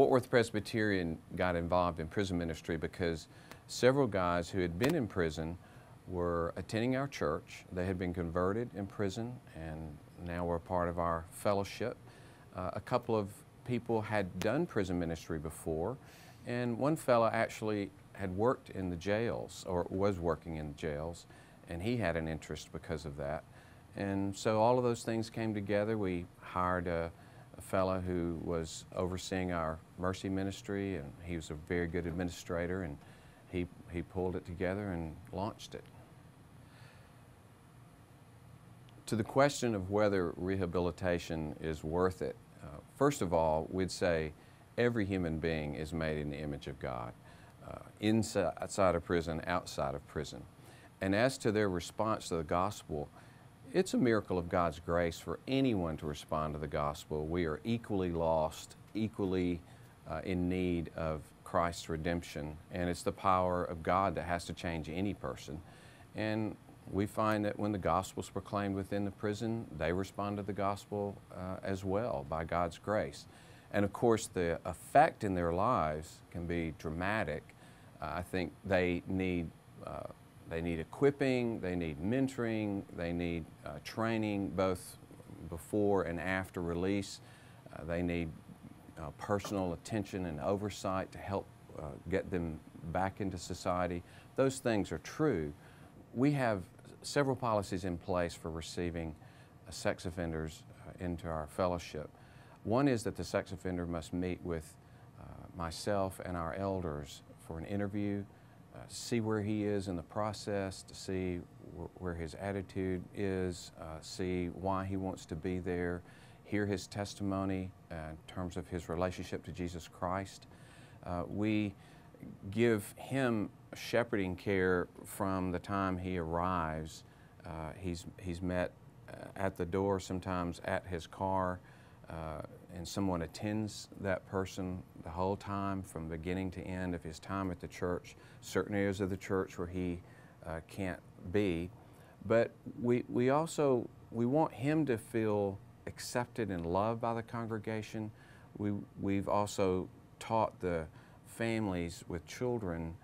Fort Worth Presbyterian got involved in prison ministry because several guys who had been in prison were attending our church. They had been converted in prison and now were a part of our fellowship. A couple of people had done prison ministry before, and one fellow actually had worked in the jails, or was working in the jails, and he had an interest because of that. And so all of those things came together. We hired a fellow who was overseeing our mercy ministry, and he was a very good administrator, and he pulled it together and launched it. To the question of whether rehabilitation is worth it, first of all, we'd say every human being is made in the image of God, inside of prison, outside of prison. And as to their response to the gospel, it's a miracle of God's grace for anyone to respond to the gospel. We are equally lost, equally in need of Christ's redemption, and it's the power of God that has to change any person. And we find that when the gospel is proclaimed within the prison, they respond to the gospel as well by God's grace. And of course, the effect in their lives can be dramatic. I think they need equipping, they need mentoring, they need training both before and after release. They need personal attention and oversight to help get them back into society. Those things are true. We have several policies in place for receiving sex offenders into our fellowship. One is that the sex offender must meet with myself and our elders for an interview, see where he is in the process, to see where his attitude is, see why he wants to be there, hear his testimony in terms of his relationship to Jesus Christ. We give him shepherding care from the time he arrives. He's met at the door, sometimes at his car, and someone attends that person the whole time from beginning to end of his time at the church, certain areas of the church where he can't be. But we want him to feel accepted and loved by the congregation. We've also taught the families with children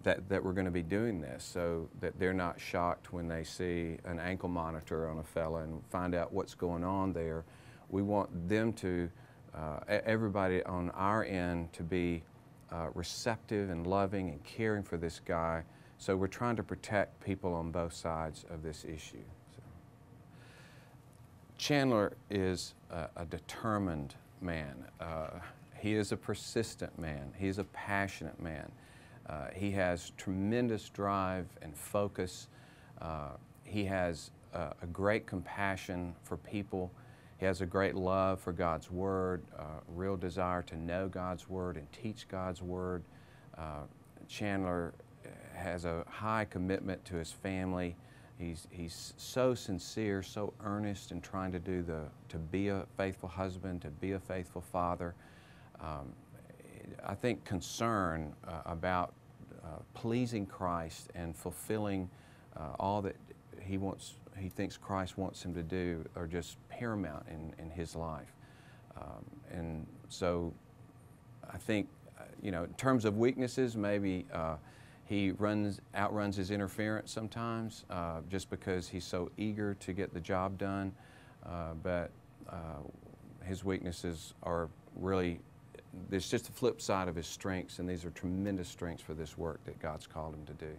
that we're going to be doing this, so that they're not shocked when they see an ankle monitor on a fella and find out what's going on there. We want them to, everybody on our end, to be receptive and loving and caring for this guy. So we're trying to protect people on both sides of this issue. So. Chandler is a determined man. He is a persistent man. He's a passionate man. He has tremendous drive and focus. He has a great compassion for people. He has a great love for God's Word, a real desire to know God's Word and teach God's Word. Chandler has a high commitment to his family. He's so sincere, so earnest in trying to be a faithful husband, to be a faithful father. I think concern about pleasing Christ and fulfilling all that he thinks Christ wants him to do are just paramount in his life. And so I think, in terms of weaknesses, maybe he outruns his interference sometimes just because he's so eager to get the job done. But his weaknesses are really, there's just the flip side of his strengths, and these are tremendous strengths for this work that God's called him to do.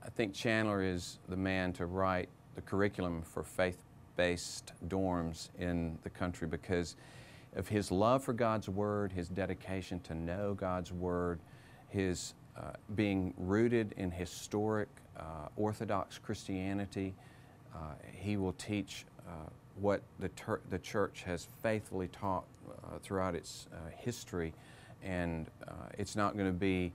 I think Chandler is the man to write the curriculum for faith-based dorms in the country because of his love for God's Word, his dedication to know God's Word, his being rooted in historic Orthodox Christianity. He will teach what the church has faithfully taught throughout its history, and it's not going to be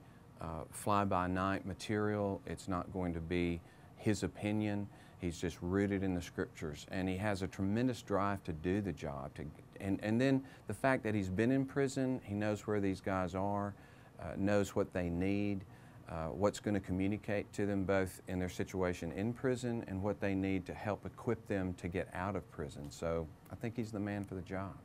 fly-by-night material. It's not going to be his opinion. He's just rooted in the Scriptures, and he has a tremendous drive to do the job. And then the fact that he's been in prison, he knows where these guys are, knows what they need, what's going to communicate to them both in their situation in prison and what they need to help equip them to get out of prison. So I think he's the man for the job.